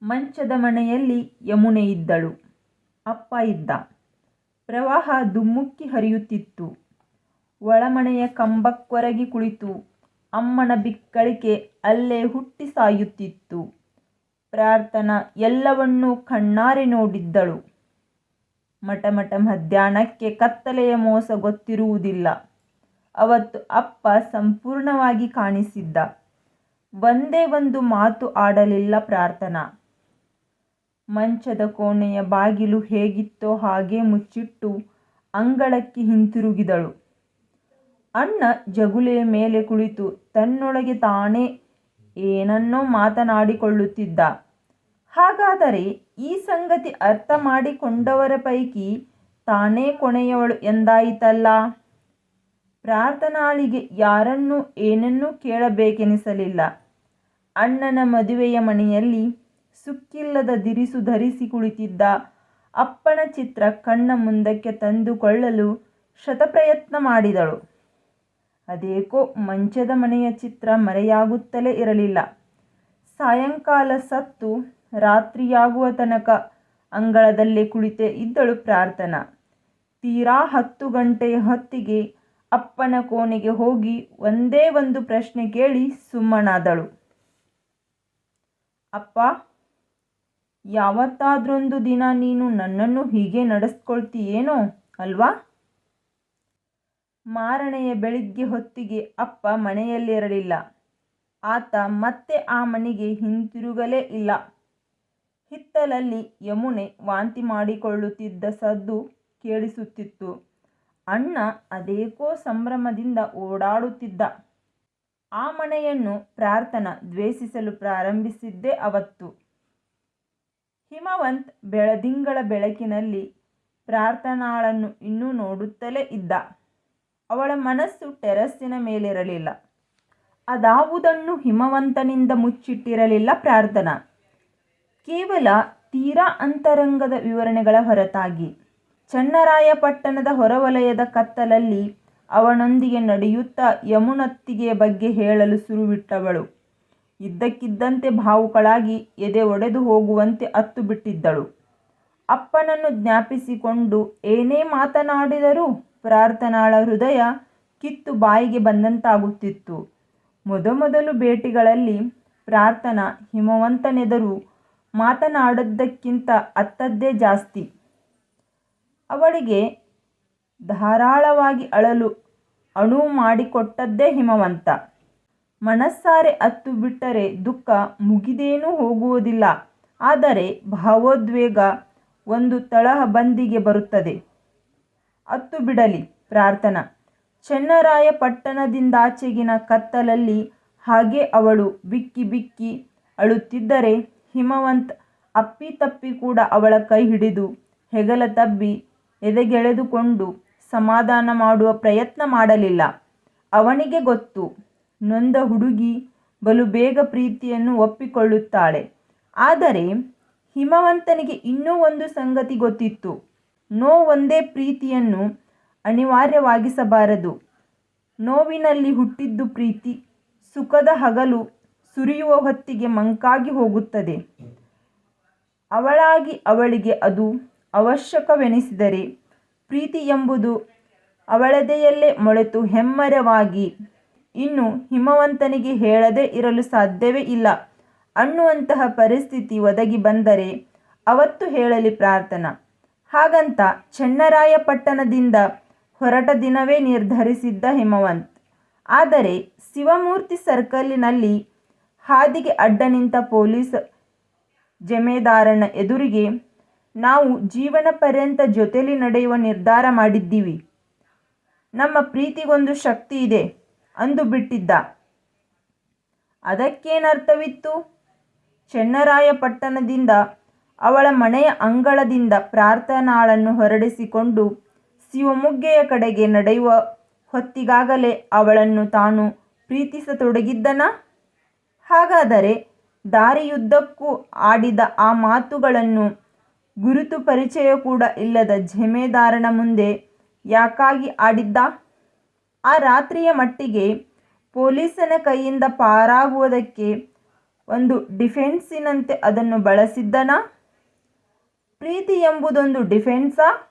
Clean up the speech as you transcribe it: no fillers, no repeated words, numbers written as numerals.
ಮಂಚದ ಮನೆಯಲ್ಲಿ ಯಮುನೆ ಇದ್ದಳು. ಅಪ್ಪ ಇದ್ದ. ಪ್ರವಾಹ ಧುಮ್ಮುಕ್ಕಿ ಹರಿಯುತ್ತಿತ್ತು. ಒಳಮನೆಯ ಕಂಬಕ್ಕೊರಗಿ ಕುಳಿತು ಅಮ್ಮನ ಬಿಕ್ಕಳಿಕೆ ಅಲ್ಲೇ ಹುಟ್ಟಿ ಸಾಯುತ್ತಿತ್ತು. ಪ್ರಾರ್ಥನಾ ಎಲ್ಲವನ್ನೂ ಕಣ್ಣಾರೆ ನೋಡಿದ್ದಳು. ಮಟಮಟ ಮಧ್ಯಾಹ್ನಕ್ಕೆ ಕತ್ತಲೆಯ ಮೋಸ ಗೊತ್ತಿರುವುದಿಲ್ಲ. ಅವತ್ತು ಅಪ್ಪ ಸಂಪೂರ್ಣವಾಗಿ ಕಾಣಿಸಿದ್ದ. ಒಂದೇ ಒಂದು ಮಾತು ಆಡಲಿಲ್ಲ ಪ್ರಾರ್ಥನಾ. ಮಂಚದ ಕೋಣೆಯ ಬಾಗಿಲು ಹೇಗಿತ್ತೋ ಹಾಗೇ ಮುಚ್ಚಿಟ್ಟು ಅಂಗಳಕ್ಕೆ ಹಿಂತಿರುಗಿದಳು. ಅಣ್ಣ ಜಗುಲಿಯ ಮೇಲೆ ಕುಳಿತು ತನ್ನೊಳಗೆ ತಾನೇ ಏನನ್ನೋ ಮಾತನಾಡಿಕೊಳ್ಳುತ್ತಿದ್ದ. ಹಾಗಾದರೆ ಈ ಸಂಗತಿ ಅರ್ಥ ಮಾಡಿಕೊಂಡವರ ಪೈಕಿ ತಾನೇ ಕೊನೆಯವಳು ಎಂದಾಯಿತಲ್ಲ. ಪ್ರಾರ್ಥನಾಳಿಗೆ ಯಾರನ್ನೂ ಏನನ್ನೂ ಕೇಳಬೇಕೆನಿಸಲಿಲ್ಲ. ಅಣ್ಣನ ಮದುವೆಯ ಮನೆಯಲ್ಲಿ ಸುಕ್ಕಿಲ್ಲದ ದಿರಿಸು ಧರಿಸಿ ಕುಳಿತಿದ್ದ ಅಪ್ಪನ ಚಿತ್ರ ಕಣ್ಣ ಮುಂದಕ್ಕೆ ತಂದುಕೊಳ್ಳಲು ಶತಪ್ರಯತ್ನ ಮಾಡಿದಳು. ಅದೇಕೋ ಮಂಚದ ಮನೆಯ ಚಿತ್ರ ಮರೆಯಾಗುತ್ತಲೇ ಇರಲಿಲ್ಲ. ಸಾಯಂಕಾಲ ಸತ್ತು ರಾತ್ರಿಯಾಗುವ ತನಕ ಅಂಗಳದಲ್ಲೇ ಕುಳಿತೇ ಇದ್ದಳು ಪ್ರಾರ್ಥನಾ. ತೀರಾ 10 ಗಂಟೆಯ ಹೊತ್ತಿಗೆ ಅಪ್ಪನ ಕೋಣೆಗೆ ಹೋಗಿ ಒಂದೇ ಒಂದು ಪ್ರಶ್ನೆ ಕೇಳಿ ಸುಮ್ಮನಾದಳು. ಅಪ್ಪ, ಯಾವತ್ತಾದ್ರೊಂದು ದಿನ ನೀನು ನನ್ನನ್ನು ಹೀಗೆ ನಡೆಸ್ಕೊಳ್ತೀಯೇನೋ ಅಲ್ವಾ? ಮಾರನೆಯ ಬೆಳಿಗ್ಗೆ ಹೊತ್ತಿಗೆ ಅಪ್ಪ ಮನೆಯಲ್ಲಿರಲಿಲ್ಲ. ಆತ ಮತ್ತೆ ಆ ಮನೆಗೆ ಹಿಂತಿರುಗಲೇ ಇಲ್ಲ. ಹಿತ್ತಲಲ್ಲಿ ಯಮುನೆ ವಾಂತಿ ಮಾಡಿಕೊಳ್ಳುತ್ತಿದ್ದ ಸದ್ದು ಕೇಳಿಸುತ್ತಿತ್ತು. ಅಣ್ಣ ಅದೇಕೋ ಸಂಭ್ರಮದಿಂದ ಓಡಾಡುತ್ತಿದ್ದ. ಆ ಮನೆಯನ್ನು ಪ್ರಾರ್ಥನಾ ದ್ವೇಷಿಸಲು ಪ್ರಾರಂಭಿಸಿದ್ದೇ ಅವತ್ತು. ಹಿಮವಂತ್ ಬೆಳದಿಂಗಳ ಬೆಳಕಿನಲ್ಲಿ ಪ್ರಾರ್ಥನಾಳನ್ನು ಇನ್ನೂ ನೋಡುತ್ತಲೇ ಇದ್ದ. ಅವಳ ಮನಸ್ಸು ಟೆರಸ್ಸಿನ ಮೇಲಿರಲಿಲ್ಲ. ಅದಾವುದನ್ನು ಹಿಮವಂತನಿಂದ ಮುಚ್ಚಿಟ್ಟಿರಲಿಲ್ಲ ಪ್ರಾರ್ಥನಾ. ಕೇವಲ ತೀರಾ ಅಂತರಂಗದ ವಿವರಣೆಗಳ ಹೊರತಾಗಿ. ಚನ್ನರಾಯಪಟ್ಟಣದ ಹೊರವಲಯದ ಕತ್ತಲಲ್ಲಿ ಅವನೊಂದಿಗೆ ನಡೆಯುತ್ತಾ ಯಮುನತ್ತಿಗೆಯ ಬಗ್ಗೆ ಹೇಳಲು ಶುರುವಿಟ್ಟವಳು. ಇದ್ದಕ್ಕಿದ್ದಂತೆ ಭಾವುಕಳಾಗಿ ಎದೆ ಒಡೆದು ಹೋಗುವಂತೆ ಅತ್ತು ಬಿಟ್ಟಿದ್ದಳು. ಅಪ್ಪನನ್ನು ಜ್ಞಾಪಿಸಿಕೊಂಡು ಏನೇ ಮಾತನಾಡಿದರೂ ಪ್ರಾರ್ಥನಾಳ ಹೃದಯ ಕಿತ್ತು ಬಾಯಿಗೆ ಬಂದಂತಾಗುತ್ತಿತ್ತು. ಮೊದಮೊದಲು ಭೇಟಿಗಳಲ್ಲಿ ಪ್ರಾರ್ಥನಾ ಹಿಮವಂತನೆದುರು ಮಾತನಾಡದ್ದಕ್ಕಿಂತ ಅತ್ತದ್ದೇ ಜಾಸ್ತಿ. ಅವಳಿಗೆ ಧಾರಾಳವಾಗಿ ಅಳಲು ಅಣುವು ಮಾಡಿಕೊಟ್ಟದ್ದೇ ಹಿಮವಂತ. ಮನಸ್ಸಾರೆ ಅತ್ತು ಬಿಟ್ಟರೆ ದುಃಖ ಮುಗಿದೇನೂ ಹೋಗುವುದಿಲ್ಲ. ಆದರೆ ಭಾವೋದ್ವೇಗ ಒಂದು ತಳಹಬಂದಿಗೆ ಬರುತ್ತದೆ. ಅತ್ತು ಬಿಡಲಿ ಪ್ರಾರ್ಥನಾ. ಚನ್ನರಾಯಪಟ್ಟಣದಿಂದಾಚೆಗಿನ ಕತ್ತಲಲ್ಲಿ ಹಾಗೆ ಅವಳು ಬಿಕ್ಕಿ ಬಿಕ್ಕಿ ಅಳುತ್ತಿದ್ದರೆ ಹಿಮವಂತ್ ಅಪ್ಪಿತಪ್ಪಿ ಕೂಡ ಅವಳ ಕೈ ಹಿಡಿದು ಹೆಗಲ ತಬ್ಬಿ ಎದೆಗೆಳೆದುಕೊಂಡು ಸಮಾಧಾನ ಮಾಡುವ ಪ್ರಯತ್ನ ಮಾಡಲಿಲ್ಲ. ಅವನಿಗೆ ಗೊತ್ತು, ನೊಂದ ಹುಡುಗಿ ಬಲು ಬೇಗ ಪ್ರೀತಿಯನ್ನು ಒಪ್ಪಿಕೊಳ್ಳುತ್ತಾಳೆ. ಆದರೆ ಹಿಮವಂತನಿಗೆ ಇನ್ನೂ ಒಂದು ಸಂಗತಿ ಗೊತ್ತಿತ್ತು. ನೋವೊಂದೇ ಪ್ರೀತಿಯನ್ನು ಅನಿವಾರ್ಯವಾಗಿಸಬಾರದು. ನೋವಿನಲ್ಲಿ ಹುಟ್ಟಿದ್ದು ಪ್ರೀತಿ ಸುಖದ ಹಗಲು ಸುರಿಯುವ ಹೊತ್ತಿಗೆ ಮಂಕಾಗಿ ಹೋಗುತ್ತದೆ. ಅವಳಾಗಿ ಅವಳಿಗೆ ಅದು ಅವಶ್ಯಕವೆನಿಸಿದರೆ ಪ್ರೀತಿ ಎಂಬುದು ಅವಳೆದೆಯಲ್ಲೇ ಮೊಳೆತು ಹೆಮ್ಮರವಾಗಿ ಇನ್ನು ಹಿಮವಂತನಿಗೆ ಹೇಳದೇ ಇರಲು ಸಾಧ್ಯವೇ ಇಲ್ಲ ಅನ್ನುವಂತಹ ಪರಿಸ್ಥಿತಿ ಒದಗಿ ಬಂದರೆ ಅವತ್ತು ಹೇಳಲಿ ಪ್ರಾರ್ಥನಾ. ಹಾಗಂತ ಚನ್ನರಾಯಪಟ್ಟಣದಿಂದ ಹೊರಟ ದಿನವೇ ನಿರ್ಧರಿಸಿದ್ದ ಹಿಮವಂತ್. ಆದರೆ ಶಿವಮೂರ್ತಿ ಸರ್ಕಲ್ಲಿನಲ್ಲಿ ಹಾದಿಗೆ ಅಡ್ಡ ನಿಂತ ಪೊಲೀಸ್ ಜಮೇದಾರನ ಎದುರಿಗೆ ನಾವು ಜೀವನ ಪರ್ಯಂತ ಜೊತೆಲಿ ನಡೆಯುವ ನಿರ್ಧಾರ ಮಾಡಿದ್ದೀವಿ. ನಮ್ಮ ಪ್ರೀತಿಗೊಂದು ಶಕ್ತಿ ಇದೆ ಅಂದು ಬಿಟ್ಟಿದ್ದ. ಅದಕ್ಕೇನರ್ಥವಿತ್ತು? ಚನ್ನರಾಯಪಟ್ಟಣದಿಂದ ಅವಳ ಮನೆಯ ಅಂಗಳದಿಂದ ಪ್ರಾರ್ಥನಾಳನ್ನು ಹೊರಡಿಸಿಕೊಂಡು ಶಿವಮೊಗ್ಗೆಯ ಕಡೆಗೆ ನಡೆಯುವ ಹೊತ್ತಿಗಾಗಲೇ ಅವಳನ್ನು ತಾನು ಪ್ರೀತಿಸತೊಡಗಿದ್ದನಾ? ಹಾಗಾದರೆ ದಾರಿಯುದ್ದಕ್ಕೂ ಆಡಿದ ಆ ಮಾತುಗಳನ್ನು ಗುರುತು ಪರಿಚಯ ಕೂಡ ಇಲ್ಲದ ಜಮೇದಾರನ ಮುಂದೆ ಯಾಕಾಗಿ ಆಡಿದ್ದ? ಆ ರಾತ್ರಿಯ ಮಟ್ಟಿಗೆ ಪೊಲೀಸನ ಕೈಯಿಂದ ಪಾರಾಗುವುದಕ್ಕೆ ಒಂದು ಡಿಫೆನ್ಸಿನಂತೆ ಅದನ್ನು ಬಳಸಿದ್ದನಾ? ಪ್ರೀತಿ ಎಂಬುದೊಂದು ಡಿಫೆನ್ಸಾ?